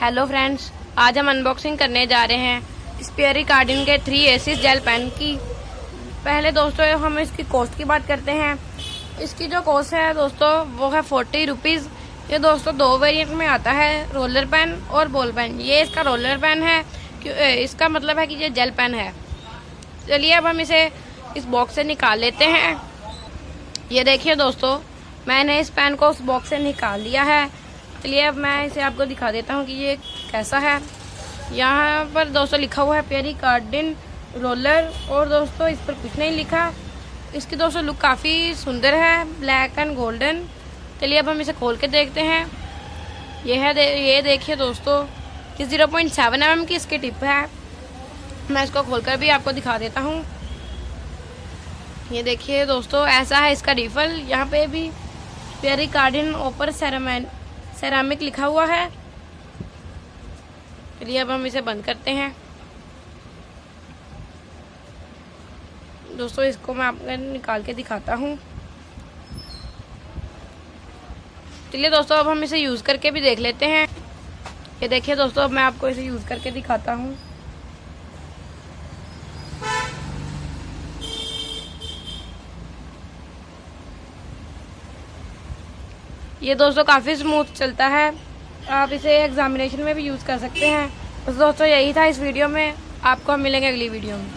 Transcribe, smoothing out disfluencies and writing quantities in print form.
Hello friends, आज हम unboxing करने जा रहे हैं स्पेयरी कार्डिन के 3 एसिस जेल पेन की। पहले दोस्तों हम इसकी कॉस्ट की बात करते हैं। इसकी जो कॉस्ट है दोस्तों वो है 40 रुपीज़। ये दोस्तों 2 वेरिएंट में आता है, रोलर पेन और बॉल पेन। ये इसका रोलर पेन है, इसका मतलब है कि ये जेल पेन है। चलिए अब हम इसे इस बॉक्स से निकाल लेते हैं। ये देखिए दोस्तों, मैंने इस पेन को उस बॉक्स से निकाल लिया है। चलिए अब मैं इसे आपको दिखा देता हूँ कि ये कैसा है। यहाँ पर दोस्तों लिखा हुआ है स्पेयरी कार्डिन रोलर, और दोस्तों इस पर कुछ नहीं लिखा। इसकी दोस्तों लुक काफ़ी सुंदर है, ब्लैक एंड गोल्डन। चलिए अब हम इसे खोल के देखते हैं। ये देखिए दोस्तों कि 0.7 mm की इसकी टिप है। मैं इसको खोलकर भी आपको दिखा देता हूँ। ये देखिए दोस्तों, ऐसा है इसका रिफल। यहाँ पे भी स्पेयरी कार्डिन ओपर सेरामिक लिखा हुआ है। चलिए अब हम इसे बंद करते हैं। दोस्तों इसको मैं आपको निकाल के दिखाता हूँ। चलिए दोस्तों अब हम इसे यूज़ करके भी देख लेते हैं। ये देखिए दोस्तों, अब मैं आपको इसे यूज़ करके दिखाता हूँ। ये दोस्तों काफ़ी स्मूथ चलता है। आप इसे एग्जामिनेशन में भी यूज़ कर सकते हैं। बस दोस्तों यही था इस वीडियो में। आपको हम मिलेंगे अगली वीडियो में।